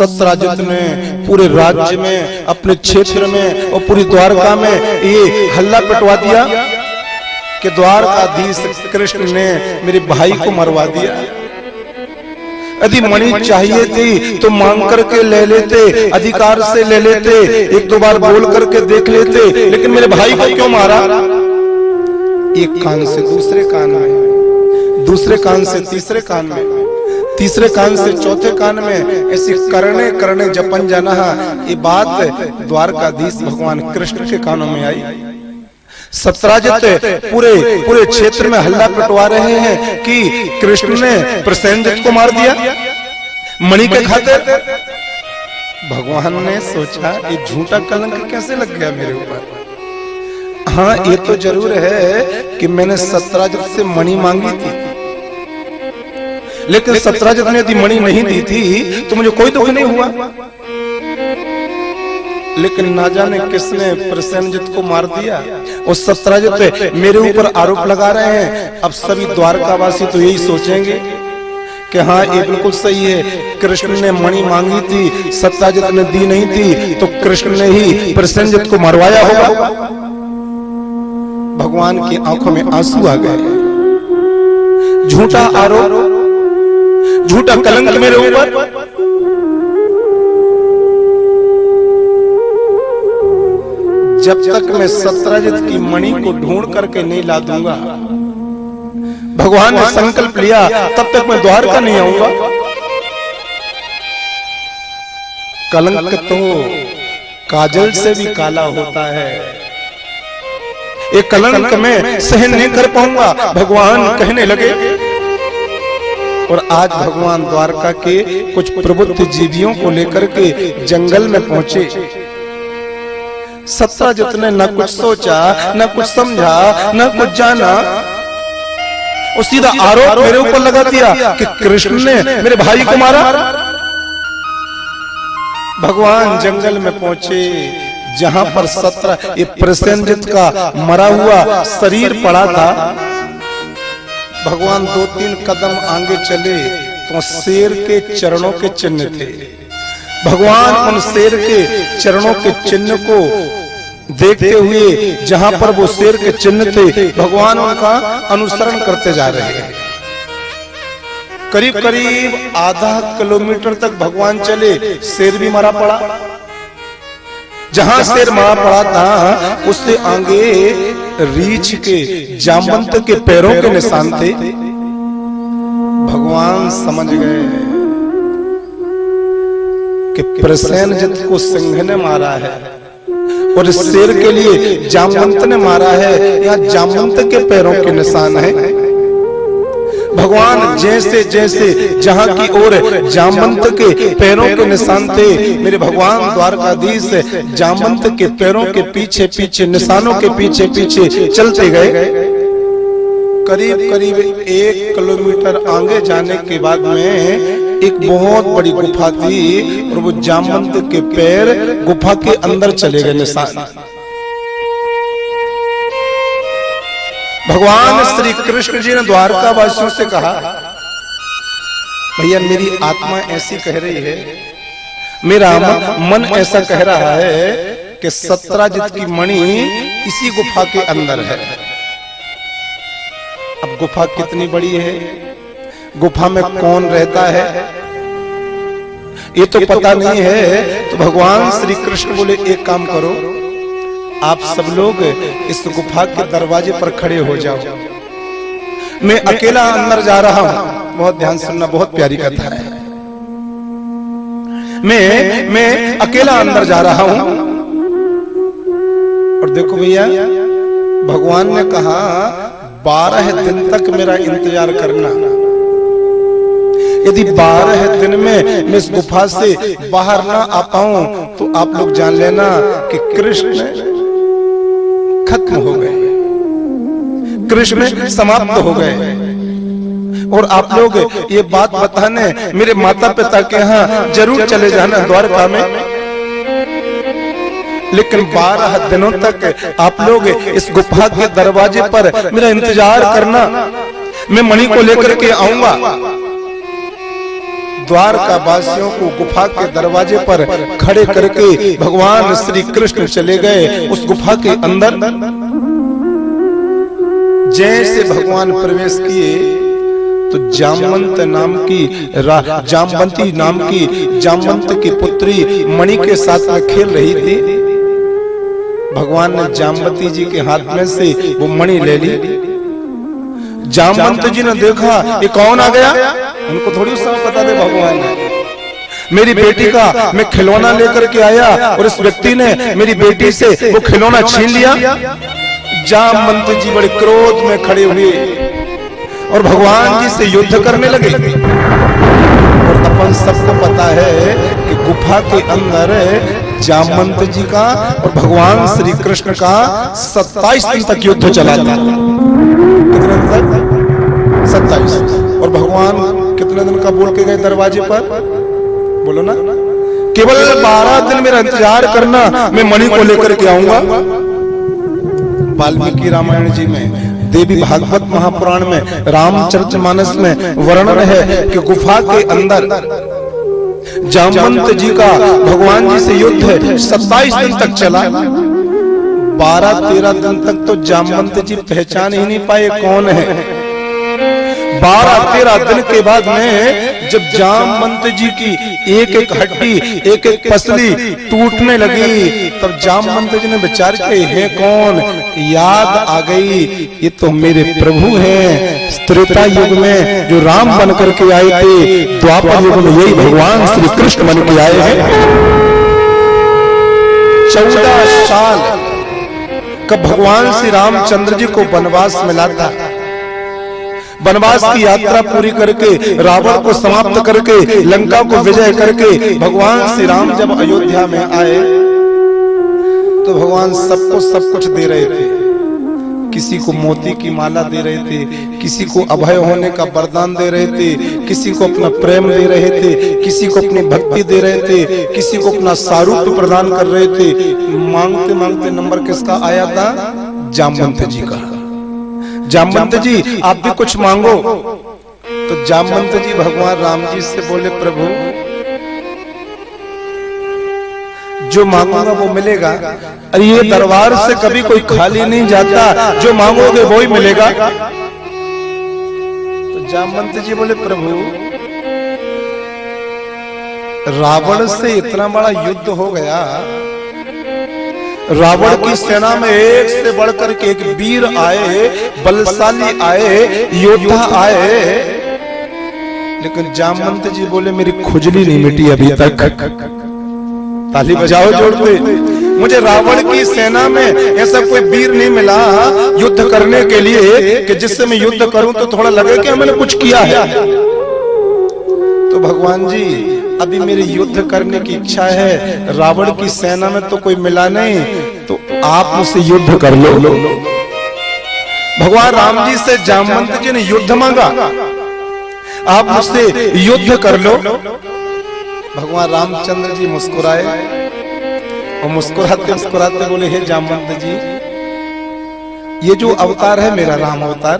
सत्यराजित ने पूरे राज्य में, अपने क्षेत्र में और पूरी द्वारका में ये हल्ला पिटवा दिया कि द्वारकाधीश कृष्ण ने मेरे भाई को मरवा दिया। यदि मणि चाहिए थी तो मांग करके ले लेते, अधिकार से ले लेते, एक दो बार बोल करके देख लेते, लेकिन मेरे भाई को क्यों मारा? एक कान से दूसरे कान में, दूसरे कान से तीसरे कान में, तीसरे कान से चौथे कान में, ऐसी करने करने जपन जाना। ये बात द्वारकाधीश भगवान कृष्ण के कानों में आई। सत्यराजित पूरे पूरे क्षेत्र में हल्ला पिटवा रहे हैं कि कृष्ण ने प्रसेनजित को मार दिया मणि के खातिर। भगवान ने सोचा ये झूठा कलंक कैसे लग गया मेरे ऊपर। हाँ, ये तो जरूर है कि मैंने सत्यराजित से मणि मांगी थी, लेकिन सत्यराजित ने यदि मणि नहीं दी थी तो मुझे कोई दुख नहीं हुआ। लेकिन ना जाने किसने प्रसेनजित को मार दिया और सत्यराजित मेरे ऊपर आरोप लगा रहे हैं। अब सभी द्वारकावासी तो यही सोचेंगे कि हाँ, ये बिल्कुल सही है, कृष्ण ने मणि मांगी थी, सत्यराजित ने दी नहीं थी, तो कृष्ण ने ही प्रसेनजित को मरवाया होगा। भगवान की आंखों में आंसू आ गए। झूठा आरोप, झूठा कलंक मेरे ऊपर। जब तक मैं सत्यराजित की मणि को ढूंढ करके नहीं ला दूंगा, भगवान ने संकल्प लिया, तब तक मैं द्वारका नहीं आऊंगा। कलंक तो काजल से भी काला होता है, एक कलंक में सहन नहीं कर पाऊंगा, भगवान कहने लगे। और आज भगवान द्वारका के कुछ प्रबुद्ध जीवियों को लेकर के जंगल में पहुंचे। सत्यराजित ने न कुछ सोचा, न कुछ समझा, न कुछ जाना, और सीधा आरोप मेरे ऊपर लगा दिया कि कृष्ण ने मेरे भाई को मारा। भगवान जंगल में पहुंचे जहां पर ये प्रसेनजित का मरा हुआ शरीर पड़ा था। भगवान 2-3 कदम आगे चले तो शेर के चरणों के चिन्ह थे। भगवान उन शेर के चरणों के चिन्ह को देखते हुए, जहां पर वो शेर के चिन्ह थे, भगवान उनका अनुसरण करते जा रहे हैं। करीब करीब आधा किलोमीटर तक भगवान चले, शेर भी मरा पड़ा। जहां शेर मरा पड़ा था उससे आगे रीछ के, जामवंत के पैरों के निशान थे। भगवान समझ गए कि प्रसेनजित को सिंह ने मारा है और इस शेर के लिए जामवंत ने मारा है। यहाँ जामवंत के पैरों के निशान है। भगवान जैसे जैसे जहां की ओर जामवंत के पैरों के निशान थे, मेरे भगवान द्वारकाधीश जामवंत के पैरों के पीछे पीछे, निशानों के पीछे पीछे चलते गए। करीब करीब 1 किलोमीटर आगे जाने के बाद में एक बहुत बड़ी गुफा थी और वो जामवंत के पैर गुफा के अंदर चले गए निशान। भगवान श्री कृष्ण जी ने द्वारका वासियों से कहा, भैया मेरी आत्मा ऐसी कह रही है, मेरा मन ऐसा कह रहा है कि सत्यराजित की मणि इसी गुफा के अंदर है। अब गुफा कितनी बड़ी है, गुफा में कौन रहता है, ये तो पता नहीं है। तो भगवान श्री कृष्ण बोले, एक काम करो, आप सब लोग इस गुफा के दरवाजे पर खड़े हो जाओ, मैं अकेला अंदर जा रहा हूं। बहुत ध्यान सुनना, बहुत प्यारी कथा है। मैं अकेला अंदर जा रहा हूं। और देखो भैया, भगवान ने कहा 12 दिन तक मेरा इंतजार करना। यदि 12 दिन में मैं इस गुफा से बाहर ना आ पाऊं तो आप लोग जान लेना कि कृष्ण खत्म हो गए, कृष्ण समाप्त हो गए। और आप लोग ये बात बताने मेरे माता पिता के यहाँ जरूर चले जाना द्वारका में, लेकिन 12 दिनों तक आप लोग इस गुफा के दरवाजे पर मेरा इंतजार करना, मैं मणि को लेकर के आऊंगा। द्वारका वासियों को गुफा के दरवाजे पर खड़े करके भगवान श्री कृष्ण चले गए उस गुफा के अंदर। जैसे भगवान प्रवेश किए तो जामवंत की पुत्री मणि के साथ में खेल रही थी। भगवान ने जामवती जी के हाथ में से वो मणि ले ली। जामवंत जी ने देखा ये कौन आ गया, उनको थोड़ी उस समय पता था भगवान ने। मेरी बेटी का मैं खिलौना लेकर के आया और इस व्यक्ति ने मेरी बेटी से वो खिलौना छीन लिया। जामवंत जी बड़े क्रोध में खड़े हुए और भगवान जी से युद्ध करने लगे। और अपन सबको पता है कि गुफा के अंदर जामवंत जी का और भगवान श्री कृष्ण का 27 दिन तक युद्ध चला था। कितने दिन तक? 27। और भगवान कितने दिन का बोल के गए दरवाजे पर? बोलो ना, केवल 12 दिन मेरा इंतजार करना, मैं मणि को लेकर के आऊंगा। वाल्मीकि रामायण जी में, देवी भागवत महापुराण में, रामचरितमानस में वर्णन है कि गुफा के अंदर जामवंत जी का भगवान जी से युद्ध 27 दिन तक चला। 12-13 दिन तक तो जामवंत जी पहचान ही नहीं पाए कौन है। 12-13 दिन के बाद में जब जामवंत जी की एक एक हड्डी, एक एक पसली टूटने लगी, तब जामवंत जी ने विचार किया है कौन, याद आ गई ये तो मेरे प्रभु हैं। त्रेता युग में जो राम बन करके आए थे, द्वापर युग में यही भगवान श्री कृष्ण बन के आए हैं। 14 साल कब भगवान श्री रामचंद्र जी को वनवास मिला था। वनवास की यात्रा पूरी करके, रावण को समाप्त करके, लंका को विजय करके भगवान श्री राम जब अयोध्या में आए तो भगवान सबको सब कुछ दे रहे थे। किसी को मोती की माला दे रहे थे, किसी को अभय होने का वरदान दे रहे थे, किसी को अपना प्रेम दे रहे थे, किसी को अपनी भक्ति दे रहे थे, किसी को अपना सारूप्य प्रदान कर रहे थे। मांगते मांगते नंबर किसका आया था? जामवंत जी का। जामवंत जी आप भी कुछ मांगो। तो जामवंत जी भगवान राम जी से बोले, प्रभु जो मांगूंगा वो मिलेगा। अरे ये दरबार से कभी कोई खाली नहीं जाता, जो मांगोगे वो ही मिलेगा। तो जामवंत जी बोले, प्रभु रावण से इतना बड़ा युद्ध हो गया, रावण की सेना में एक से बढ़कर के एक वीर आए, बलशाली आए, योद्धा आए, लेकिन जामवंत जी बोले मेरी खुजली नहीं मिटी अभी तक। ताली बजाओ जोड़ के। मुझे रावण की सेना में ऐसा कोई वीर नहीं मिला युद्ध करने के लिए कि जिससे मैं युद्ध करूं तो थोड़ा लगे कि मैंने कुछ किया है। तो भगवान जी अभी मेरी युद्ध करने की इच्छा है, रावण की सेना में तो कोई मिला नहीं, तो आप मुझसे युद्ध कर लो। भगवान राम जी से जामवंत जी ने युद्ध मांगा, आप मुझसे युद्ध कर लो। भगवान रामचंद्र जी मुस्कुराए और मुस्कुराते मुस्कुराते बोले, हे जामवंत जी, ये जो अवतार है मेरा राम अवतार,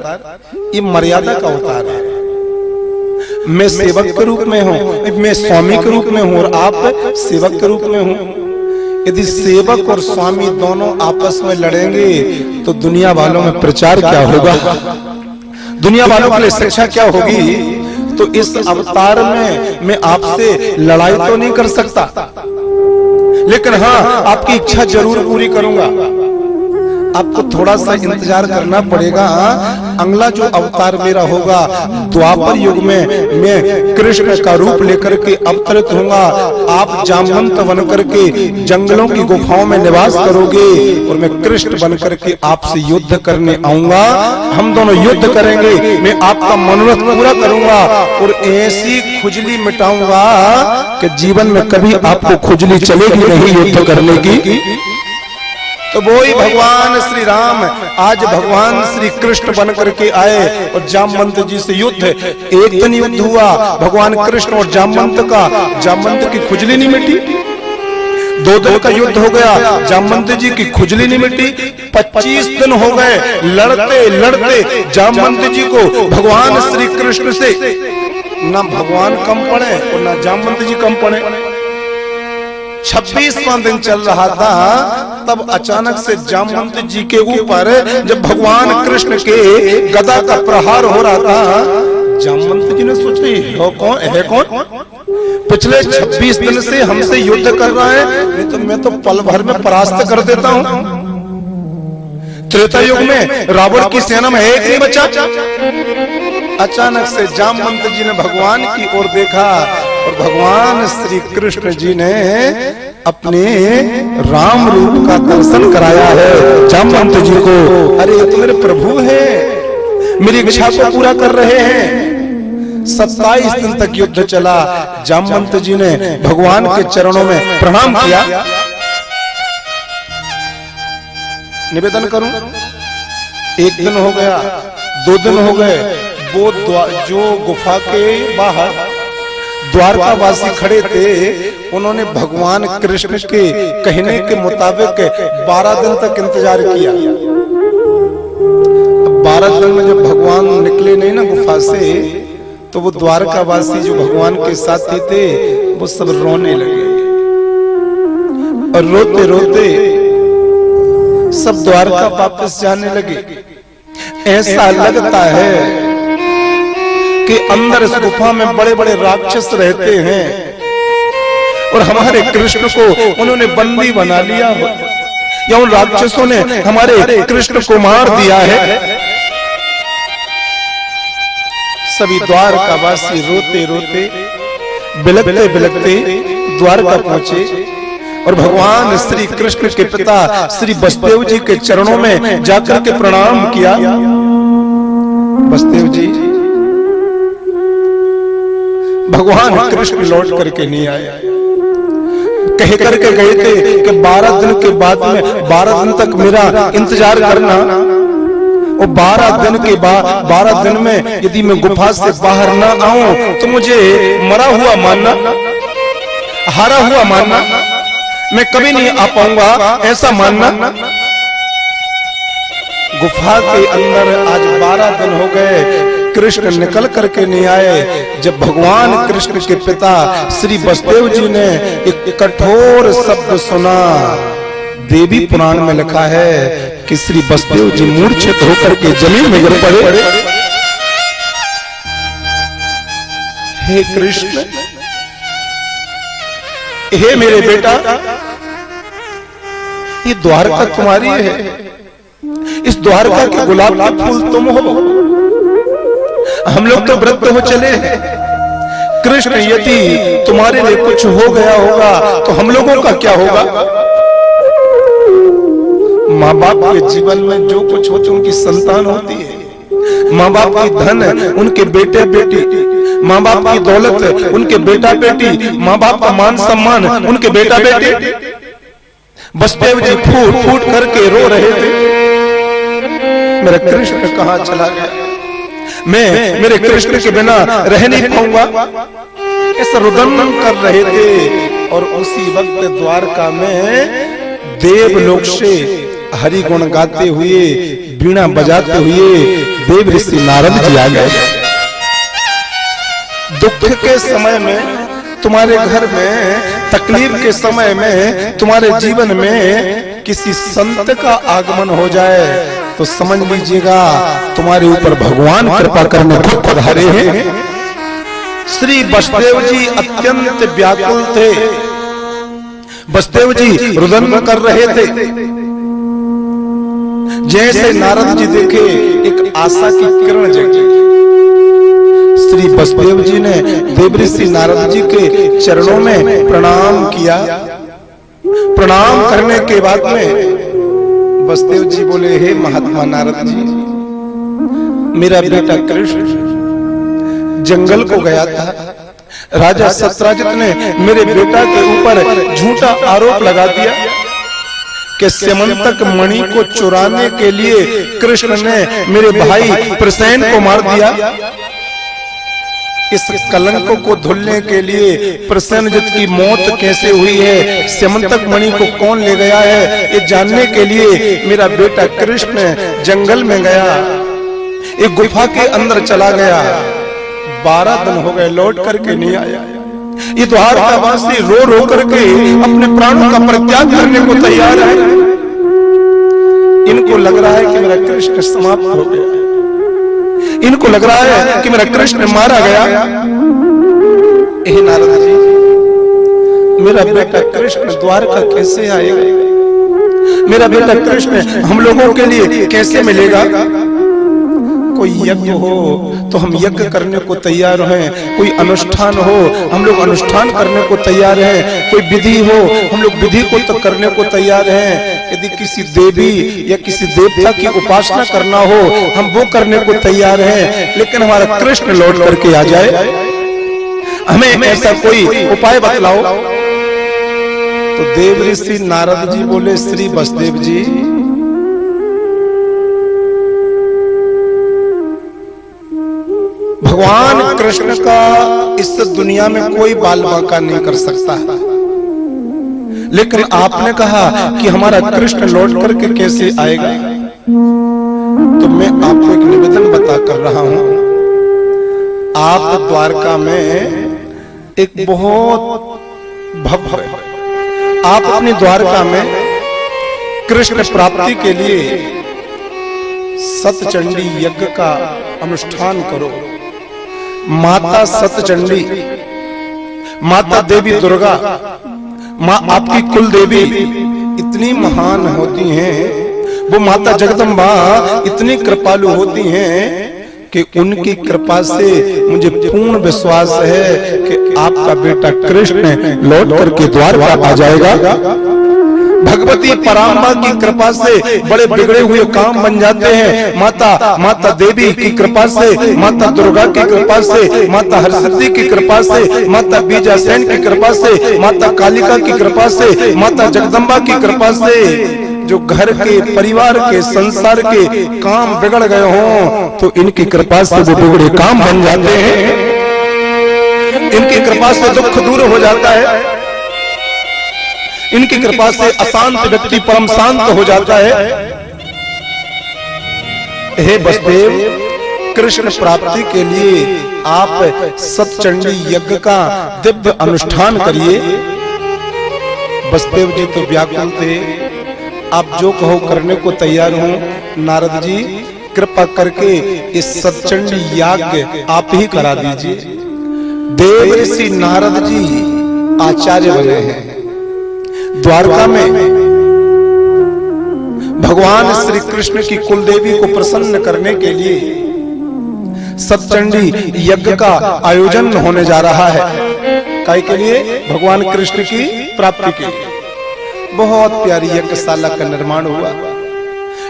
ये मर्यादा का अवतार है। मैं सेवक के रूप में हूँ, मैं स्वामी के रूप में हूँ और आप सेवक के रूप में हूँ। यदि सेवक और स्वामी दोनों आपस में लड़ेंगे तो दुनिया वालों में प्रचार क्या होगा, दुनिया वालों के लिए शिक्षा क्या होगी। तो इस अवतार में मैं आपसे लड़ाई तो नहीं कर सकता, लेकिन हाँ आपकी इच्छा जरूर पूरी करूंगा। आपको थोड़ा सा इंतजार करना पड़ेगा। अगला जो अवतार मेरा होगा द्वापर युग में, मैं कृष्ण का रूप लेकर के अवतरित होऊंगा। आप जामवंत बन करके जंगलों की गुफाओं में निवास करोगे और मैं कृष्ण बन करके आपसे युद्ध करने आऊंगा। हम दोनों युद्ध करेंगे, मैं आपका मनोरथ पूरा करूंगा और ऐसी खुजली मिटाऊंगा कि जीवन में कभी आपको खुजली चलेगी नहीं युद्ध करने की। तो वो ही भगवान श्री राम आज भगवान श्री कृष्ण बन करके आए और जामवंत जी से युद्ध। एक दिन युद्ध हुआ भगवान कृष्ण और जामवंत का, जामवंत की खुजली नहीं मिटी। 2 दिन का युद्ध हो गया, जामवंत जी की खुजली नहीं मिटी। 25 दिन हो गए लड़ते लड़ते जामवंत जी को भगवान श्री कृष्ण से ना भगवान कम पड़े और ना जामवंत जी कम पड़े। 26वां दिन चल रहा था, तब अचानक से जामवंत जी के ऊपर जब भगवान कृष्ण के गदा का प्रहार हो रहा था, जामवंत जी ने सोचा ये है कौन? पिछले 26 दिन से हमसे युद्ध कर रहा है, नहीं तो मैं तो पल भर में परास्त कर देता हूं। त्रेता युग में रावण की सेना में एक नहीं बचा। अचानक से जामवंत जी ने भगवान की ओर देखा और भगवान श्री कृष्ण जी ने अपने राम रूप का दर्शन कराया है जामवंत जी को। अरे ये तो मेरे प्रभु हैं, मेरी इच्छा को पूरा कर रहे हैं। 27 दिन तक युद्ध चला। जामवंत जी ने भगवान के चरणों में प्रणाम किया। निवेदन करूं, एक दिन हो गया, 2 दिन हो गए, वो जो गुफा के बाहर द्वारकावासी खड़े थे, उन्होंने भगवान कृष्ण के कहने के मुताबिक 12 दिन तक इंतजार किया। 12 दिन में जब भगवान निकले नहीं ना गुफा से, तो वो द्वारकावासी जो भगवान के साथी थे वो सब रोने लगे और रोते रोते सब द्वारका वापस जाने लगे। ऐसा लगता है कि अंदर इस गुफा में बड़े बड़े राक्षस रहते हैं और हमारे कृष्ण को उन्होंने बंदी बना लिया हो, या उन राक्षसों ने हमारे कृष्ण को मार दिया है। सभी द्वारकावासी रोते रोते बिलखते बिलखते द्वारका पहुंचे और भगवान श्री कृष्ण के पिता श्री वसुदेव जी के चरणों में जाकर के प्रणाम किया। वसुदेव जी, भगवान कृष्ण लौट करके नहीं आए, कह करके गए थे कि 12 दिन के बाद में 12 दिन तक मेरा इंतजार करना, और 12 दिन के बाद 12 दिन में यदि मैं गुफा से बाहर ना आऊं तो मुझे मरा हुआ मानना, हारा हुआ मानना, मैं कभी नहीं आ पाऊंगा ऐसा मानना। गुफा के अंदर आज 12 दिन हो गए, कृष्ण निकल करके नहीं आए। जब भगवान कृष्ण के पिता श्री वसुदेव जी ने एक कठोर शब्द सुना, देवी पुराण में लिखा है कि श्री वसुदेव जी मूर्छित होकर के जमीन में गिर पड़े। हे कृष्ण, हे मेरे बेटा, ये द्वारका तुम्हारी है, इस द्वारका के गुलाब का फूल तुम हो, हम लोग तो व्रत हो चले हैं। कृष्ण, यदि तुम्हारे लिए कुछ हो गया होगा तो हम लोगों का क्या होगा? माँ बाप के जीवन में जो कुछ होती उनकी संतान होती है, माँ बाप की धन उनके बेटे बेटी, माँ बाप की दौलत उनके बेटा बेटी, माँ बाप का मान सम्मान उनके बेटा बेटी। वसुदेव जी फूट फूट करके रो रहे थे, मेरा कृष्ण कहाँ चला गया, मैं मेरे कृष्ण के बिना रह नहीं पाऊंगा, ऐसा रुदन कर रहे थे। और उसी वक्त द्वारका में देवलोक से हरि गुण गाते हुए, बीणा बजाते हुए देव ऋषि नारद जी आ गए। दुख के समय में, तुम्हारे घर में तकलीफ के समय में, तुम्हारे जीवन में किसी संत का आगमन हो जाए तो समझ लीजिएगा तुम्हारे ऊपर भगवान कृपा करने खुद पधारे हैं। श्री वसुदेव जी अत्यंत व्याकुल थे, वसुदेव जी रुदन कर रहे थे। जैसे नारद जी देखे, एक आशा की किरण जगी। श्री वसुदेव जी ने देवऋषि नारद जी के चरणों में प्रणाम किया। प्रणाम करने के बाद में वसुदेव जी बोले, हे महात्मा नारद जी, मेरा बेटा कृष्ण जंगल को गया था, राजा सत्यराजित ने मेरे बेटा के ऊपर झूठा आरोप लगा दिया कि स्यमंतक मणि को चुराने के लिए कृष्ण ने मेरे भाई प्रसेन को मार दिया। इस कलंक को धुलने के लिए प्रसेनजित की मौत कैसे हुई है, स्यमंतक मणि को कौन ले गया है, ये जानने के लिए मेरा बेटा कृष्ण जंगल में गया, एक गुफा के अंदर चला गया। 12 दिन हो गए लौट करके नहीं आया। ये द्वारकावासी रो रो करके अपने प्राणों का परित्याग करने को तैयार है। इनको लग रहा है कि मेरा कृष्ण समाप्त हो गया, इनको लग रहा है कि मेरा कृष्ण मारा गया। हे नारद जी, मेरा बेटा कृष्ण द्वारका कैसे आएगा? मेरा बेटा कृष्ण हम लोगों के लिए कैसे मिलेगा? कोई यज्ञ हो तो हम यज्ञ करने को तैयार हैं, कोई अनुष्ठान हो हम लोग अनुष्ठान करने को तैयार हैं, कोई विधि हो हम लोग विधि को तो करने को तैयार हैं। यदि किसी देवी या किसी देवता की उपासना करना हो हम वो करने को तैयार हैं, लेकिन हमारा कृष्ण लौट करके आ जाए, हमें ऐसा कोई उपाय बतलाओ। तो देव ऋषि नारद जी बोले, श्री वसुदेव जी, भगवान कृष्ण का इस दुनिया में कोई बाल बांका नहीं कर सकता, लेकिन आपने कहा कि हमारा कृष्ण लौट करके कैसे आएगा, तो मैं आपको एक निवेदन बता कर रहा हूं। आप द्वारका में एक बहुत भव्य, आप अपनी द्वारका में कृष्ण प्राप्ति के लिए सतचंडी यज्ञ का अनुष्ठान करो। माता सतचंडी, माता देवी दुर्गा, माँ आपकी कुल देवी इतनी महान होती हैं, वो माता जगदम्बा इतनी कृपालु होती हैं कि उनकी कृपा से मुझे पूर्ण विश्वास है कि आपका बेटा कृष्ण लौट करके द्वारका आ जाएगा। भगवती पराम्बा की कृपा से बड़े बिगड़े हुए काम बन जाते हैं। माता देवी की कृपा से, माता दुर्गा की कृपा से, माता हरसिद्धि की कृपा से, माता बीजासेन की कृपा से, माता कालिका की कृपा से, माता जगदम्बा की कृपा से जो घर के, परिवार के, संसार के काम बिगड़ गए हों तो इनकी कृपा से वो बिगड़े काम बन जाते हैं। इनकी कृपा से दुख दूर हो जाता है, इनकी कृपा से अशांत व्यक्ति परम शांत हो जाता है। हे वसुदेव, कृष्ण प्राप्ति के लिए आप सतचंडी यज्ञ का दिव्य अनुष्ठान करिए। वसुदेव जी तो व्याकुल थे, आप जो कहो करने को तैयार हूं। नारद जी, कृपा करके इस सतचंडी यज्ञ आप ही करा दीजिए। देव ऋषि नारद जी आचार्य बने हैं। द्वारका में भगवान श्री कृष्ण की कुलदेवी को प्रसन्न करने के लिए सतचंडी यज्ञ का आयोजन होने जा रहा है। काय के लिए? भगवान कृष्ण की प्राप्ति के लिए। बहुत प्यारी यज्ञशाला का निर्माण हुआ।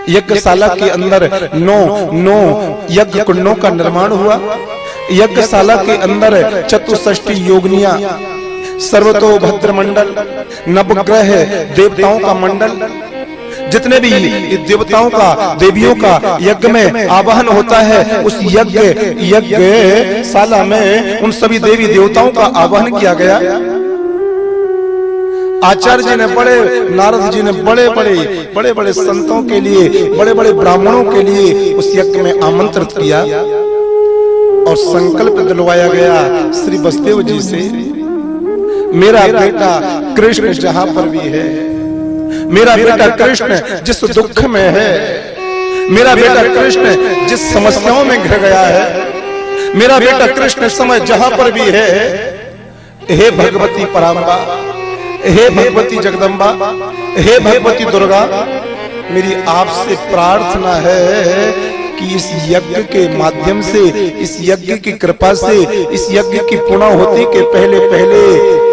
यज्ञशाला के अंदर 9 यज्ञ कुंडों का निर्माण हुआ। यज्ञशाला के अंदर 64 योगिनियां, सर्वतोभद्र मंडल, नवग्रह देवताओं का मंडल, जितने भी देवताओं का, देवियों का यज्ञ में आवाहन होता है, उस यज्ञशाला में उन सभी देवी देवताओं का आवाहन किया गया। आचार्य जी ने नारद जी ने बड़े बड़े संतों के लिए, बड़े बड़े ब्राह्मणों के लिए उस यज्ञ में आमंत्रित किया और संकल्प दिलवाया गया श्री वसुदेव जी से, मेरा बेटा कृष्ण जहां पर भी है, मेरा बेटा कृष्ण जिस दुख में है, मेरा बेटा कृष्ण जिस समस्याओं में घिर गया है, मेरा बेटा कृष्ण समय जहां पर भी है, हे भगवती पराम्बा, हे भगवती जगदम्बा, हे भगवती दुर्गा, मेरी आपसे प्रार्थना है कि इस यज्ञ के माध्यम से, इस यज्ञ की कृपा से, इस यज्ञ की पूर्णाहुति के पहले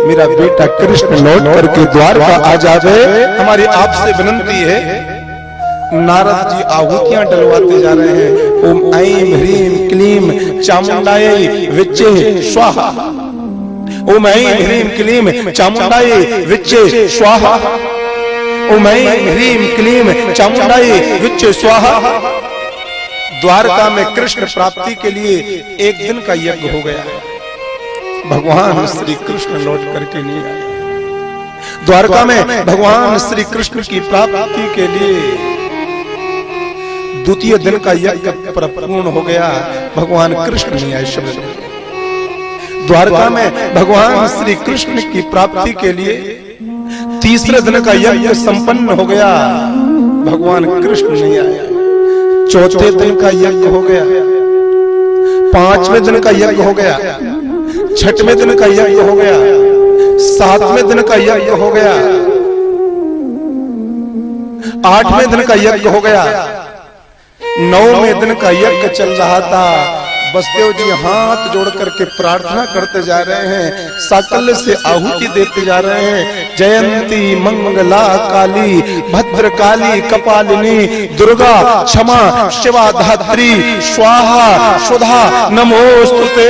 मेरा बेटा कृष्ण लौट करके द्वारका आ जावे। हमारी आपसे विनंती है। नारद जी आहुतियां डलवाते जा रहे हैं। ओम ऐं ह्रीं क्लीं चामुंडायै विच्चे स्वाहा। ओम ऐं ह्रीं क्लीं चामुंडायै विच्चे स्वाहा। ओम ऐं ह्रीं क्लीं चामुंडायै विच्चे स्वाहा। द्वारका में कृष्ण प्राप्ति के लिए एक दिन का यज्ञ हो गया। भगवान श्री कृष्ण लौट करके नहीं आए। द्वारका में भगवान श्री कृष्ण की प्राप्ति के लिए द्वितीय दिन का यज्ञ पूर्ण हो गया। भगवान कृष्ण नहीं आए। द्वारका में भगवान श्री कृष्ण की प्राप्ति के लिए तीसरे दिन का यज्ञ संपन्न हो गया, भगवान कृष्ण नहीं आया। चौथे दिन का यज्ञ हो गया, पांचवें दिन का यज्ञ हो गया, छठवें दिन का यज्ञ हो गया, सातवें दिन का यज्ञ हो गया, आठवें दिन का यज्ञ हो गया, नौवें दिन का यज्ञ चल रहा था। बसदेव जी हाथ जोड़ करके प्रार्थना करते जा रहे हैं, साकल्य से आहुति देते जा रहे हैं। जयंती मंगला काली भद्रकाली कपालिनी दुर्गा क्षमा शिवा धात्री स्वाहा सुधा नमोस्तुते।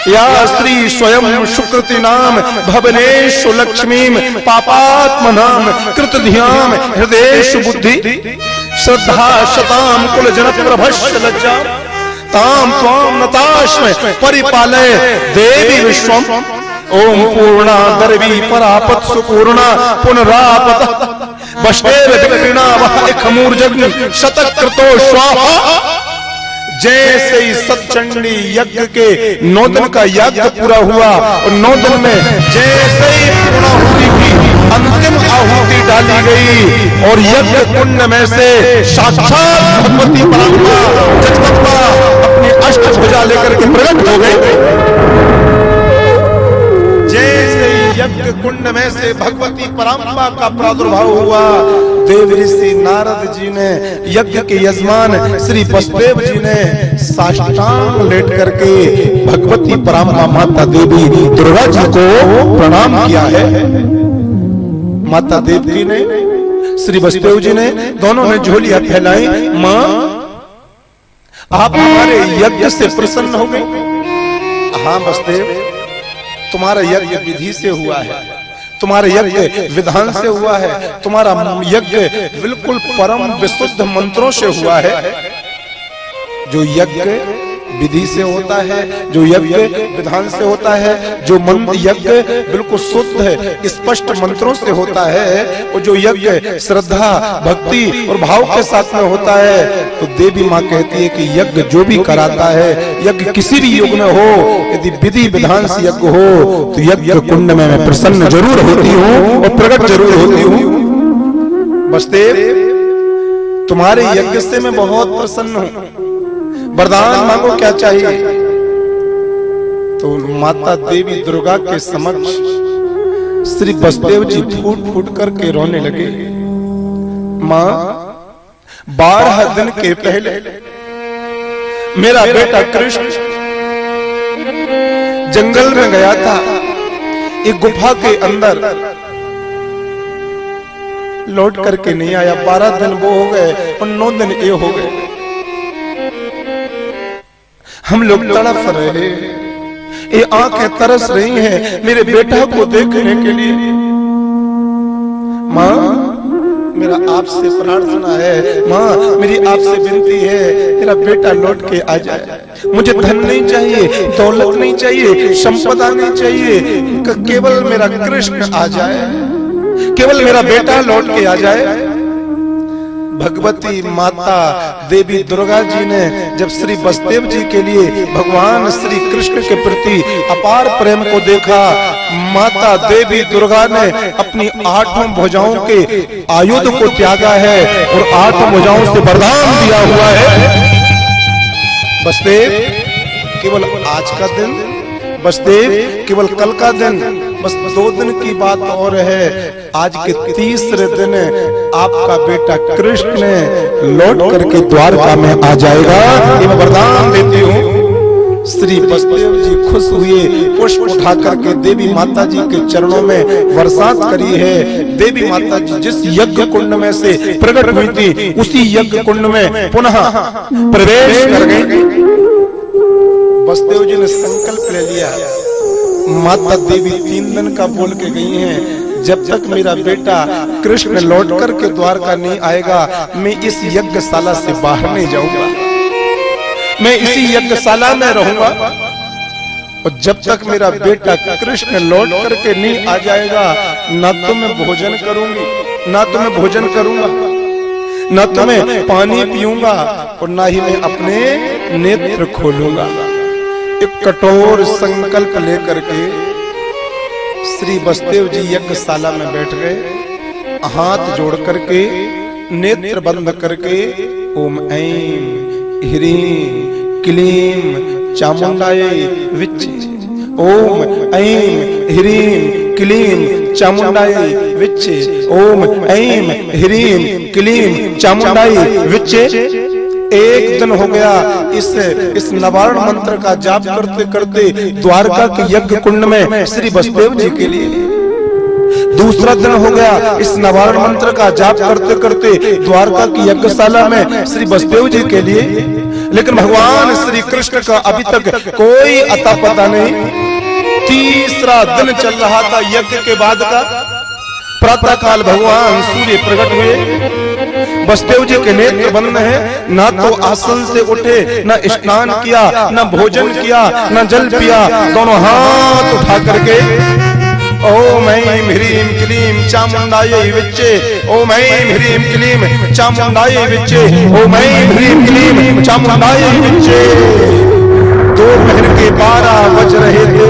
या श्री स्वयं सुकृति नाम भवनेशु लक्ष्मीम पापात्मनाम कृत ध्याम हृदयेषु बुद्धि श्रद्धा शताम कुल जन प्रभस्य लज्जा ताम त्वाम नताश्म परिपालय देवी विश्वम। ओम पूर्णा दर्वी परापत सुपूर्णा पुनरापत वशेव विक्रीणा वह खमूर्जग्न शतकृतो स्वाहा। जैसे ही सतचंडी यज्ञ के 9 दिन का यज्ञ पूरा हुआ और 9 दिन में जैसे ही पूर्णाहुति की अंतिम आहुति डाली गई और यज्ञ कुंड में से साक्षात भगवती परांबा जगदम्बा अपनी अष्टभुजा लेकर के प्रकट हो गई। जैसे ही यज्ञ कुंड में से भगवती परांबा का प्रादुर्भाव हुआ, देव ऋषि नारद जी ने यज्ञ के यजमान श्री वसुदेव जी ने साष्टांग लेट करके भगवती परांबा माता देवी दुर्गा जी को प्रणाम किया है। माता देवकी ने श्री वसुदेव जी ने दोनों ने झोलियां फैलाई, मां आप हमारे यज्ञ से प्रसन्न हो गए। हाँ वसुदेव, तुम्हारा यज्ञ विधि से हुआ है, तुम्हारा यज्ञ विधान से हुआ है, तुम्हारा यज्ञ बिल्कुल परम विशुद्ध मंत्रों से हुआ है। जो यज्ञ विधि से होता है, जो यज्ञ विधान से होता है, जो यज्ञ बिल्कुल शुद्ध है स्पष्ट मंत्रों से होता है, और जो यज्ञ श्रद्धा भक्ति और भाव के साथ में होता है, तो देवी माँ कहती है कि यज्ञ जो भी कराता है, यज्ञ किसी भी युग में हो, यदि विधि विधान से यज्ञ हो तो यज्ञ कुंड में मैं प्रसन्न जरूर होती हूँ और प्रकट जरूर होती हूँ। वसुदेव, तुम्हारे यज्ञ से मैं बहुत प्रसन्न हूँ, वरदान मांगो क्या चाहिए। तो माता देवी दुर्गा के समक्ष श्री वसुदेव जी फूट फूट करके रोने लगे। मां, 12 दिन के पहले मेरा बेटा कृष्ण जंगल में गया था, एक गुफा के अंदर लौट करके नहीं आया। 12 दिन वो हो गए और 9 दिन ये हो गए। हम लोग तड़प रहे, ये आंखें तरस रही हैं मेरे बेटा को देखने के लिए। माँ, मेरा आपसे प्रार्थना है, माँ मेरी आपसे विनती है, मेरा बेटा लौट के आ जाए। मुझे धन नहीं चाहिए, दौलत नहीं चाहिए, संपदा नहीं चाहिए, केवल मेरा कृष्ण आ जाए, केवल मेरा बेटा लौट के आ जाए। भगवती माता देवी दुर्गा जी ने जब श्री वसुदेव जी के लिए भगवान श्री कृष्ण के प्रति अपार प्रेम को देखा, माता देवी दुर्गा ने अपनी 8 भुजाओं के आयुध को त्यागा है और 8 भुजाओं से वरदान दिया हुआ है। वसुदेव, केवल आज का दिन, वसुदेव केवल कल का दिन, बस 2 दिन की बात और है। आज के तीसरे दिन आपका बेटा कृष्ण लौट करके द्वारका में आ जाएगा, ये मैं वरदान देती हूँ। श्री वसुदेव जी खुश हुए, पुष्प उठा करके देवी माता जी के चरणों में बरसात करी है। देवी माता जी जिस यज्ञ कुंड में से प्रकट हुई थी, उसी यज्ञ कुंड में पुनः प्रवेश कर गई। वसुदेव जी ने संकल्प ले लिया, माता देवी 3 दिन का बोल के गई हैं, जब तक मेरा बेटा कृष्ण लौट करके द्वारका नहीं आएगा, मैं इस यज्ञशाला से बाहर नहीं जाऊंगा, मैं इसी यज्ञशाला में रहूंगा। और जब तक मेरा बेटा कृष्ण लौट करके नहीं आ जाएगा, ना तो मैं भोजन करूंगी, ना तो मैं भोजन करूंगा, ना तो मैं पानी पीऊंगा, और ना ही मैं अपने नेत्र खोलूंगा। एक कठोर संकल्प लेकर के श्री बसदेव जी यज्ञशाला में बैठ गए। हाथ जोड़ करके नेत्र बंद करके ओम ऐं ह्रीं क्लीं चामुंडाय विच्चे, ओम ऐं ह्रीं क्लीं चामुंडाय विच्चे, ओम ऐं ह्रीं क्लीं चामुंडाय विच्चे। एक दिन हो गया इस नवारण मंत्र का जाप करते करते द्वारका के यज्ञ कुंड में श्री बसदेव जी के लिए। दूसरा दिन हो गया इस नवारण मंत्र का जाप करते करते द्वारका की यज्ञशाला में श्री बसदेव जी के लिए। लेकिन भगवान श्री कृष्ण का अभी तक कोई अता पता नहीं। तीसरा दिन चल रहा था यज्ञ के बाद का। प्रातः काल भगवान सूर्य प्रकट हुए। बसदेव जी के नेत्र बंद है, ना तो आसन से उठे, ना स्नान किया, ना भोजन किया, ना जल पिया। दोनों हाथ उठा करके ओम ऐं ह्रीं क्लीं चामुंडाय विच्चे, ओम ऐं ह्रीं क्लीं चामुंडाय विच्चे, ओम ऐं ह्रीं क्लीं चामुंडाय विच्चे। दोपहर के 12 बज रहे थे।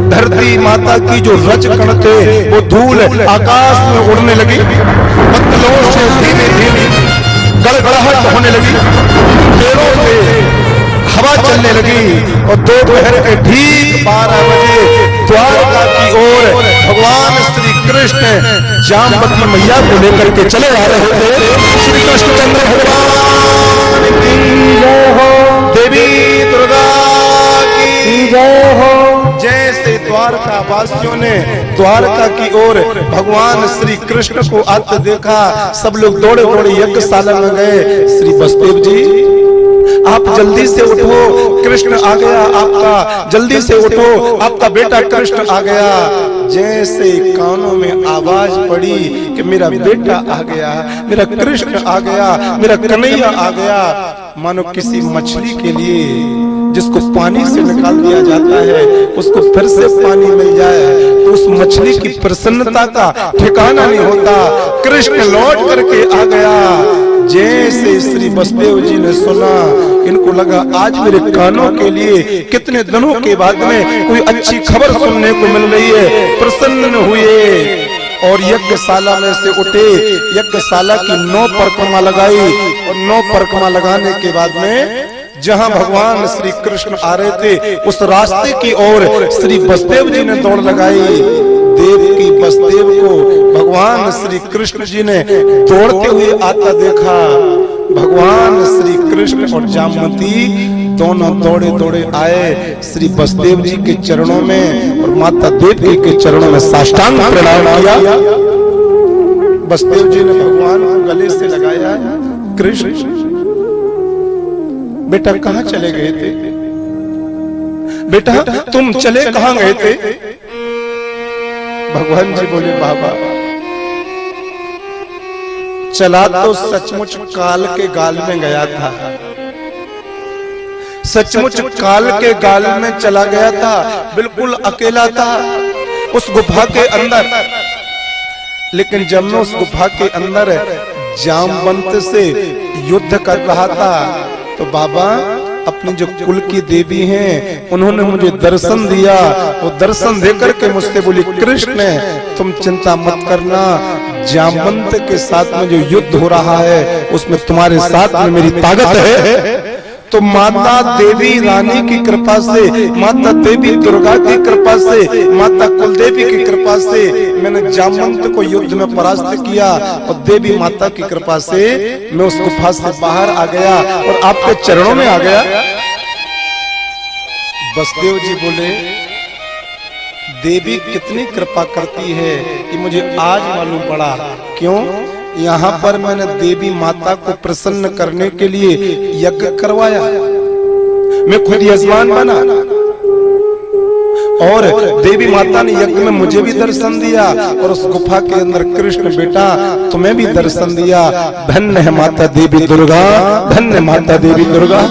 धरती माता की जो रज कण थे वो धूल आकाश में उड़ने लगी। बदलों से धीमे धीमे गड़गड़ाहट होने लगी। पेड़ों से हवा चलने लगी और दोपहर के ठीक 12 बजे द्वारका की ओर भगवान श्री कृष्ण जामवती मैया को लेकर के चले आ रहे थे। श्री कृष्णचंद्र भगवान की जय हो, देवी दुर्गा की जय हो। जैसे द्वारका वासियों ने द्वारका की ओर भगवान श्री कृष्ण को आते देखा, सब लोग दौड़े दौड़े यज्ञशाला में गए। श्री बसदेव जी आप जल्दी से उठो, कृष्ण आ गया आपका, जल्दी से उठो, आपका बेटा कृष्ण आ गया। जैसे कानों में आवाज पड़ी कि मेरा बेटा आ गया, मेरा कृष्ण आ गया, मेरा कन्हैया आ गया, मानो किसी मछली के लिए जिसको पानी से निकाल दिया जाता है उसको फिर से पानी मिल जाए तो उस मछली की प्रसन्नता का ठिकाना नहीं होता। कृष्ण लौट करके आ गया। जैसे श्री बसदेव जी ने सुना, इनको लगा आज मेरे कानों के लिए कितने दिनों के बाद में कोई अच्छी खबर सुनने को मिल रही है। प्रसन्न हुए और यज्ञशाला में से उठे। यज्ञशाला की 9 परिक्रमा लगाई और 9 परिक्रमा लगाने के बाद में जहां भगवान श्री कृष्ण आ रहे थे उस रास्ते की ओर श्री बसदेव जी ने दौड़ लगाई। देवकी बसदेव को भगवान श्री कृष्ण जी ने दौड़ते हुए आता देखा। भगवान श्री कृष्ण और जामवती दोनों दौड़े दौड़े आए श्री बसदेव जी के चरणों में और माता देवकी के चरणों में साष्टांग प्रणाम किया। बसदेव जी ने भगवान को गले से लगाया। कृष्ण बेटा कहाँ चले गए थे? बेटा तुम चले कहाँ गए थे? भगवान जी बोले बाबा चला तो सचमुच काल के गाल में गया था, सचमुच काल के गाल में चला गया था, बिल्कुल अकेला था उस गुफा के अंदर। लेकिन जब मैं उस गुफा के अंदर जामवंत से युद्ध कर रहा था तो बाबा अपनी जो कुल की देवी हैं उन्होंने मुझे दर्शन दिया। वो दर्शन देकर के मुझसे बोली कृष्ण तुम चिंता मत करना, जामवंत के साथ में जो युद्ध हो रहा है उसमें तुम्हारे साथ में मेरी ताकत है। तो माता देवी रानी की कृपा से, माता देवी दुर्गा की कृपा से, माता कुलदेवी की कृपा से मैंने जामवंत को युद्ध में परास्त किया और देवी माता की कृपा से मैं उस गुफा से बाहर आ गया और आपके चरणों में आ गया। बसदेव जी बोले देवी कितनी कृपा करती है कि मुझे आज मालूम पड़ा। क्यों? यहाँ पर मैंने देवी माता को प्रसन्न करने के लिए यज्ञ करवाया, मैं खुद यजमान बना और देवी माता ने यज्ञ में मुझे भी दर्शन दिया और उस गुफा के अंदर कृष्ण बेटा तुम्हें भी दर्शन दिया। धन्य है माता देवी दुर्गा, धन्य माता देवी दुर्गा।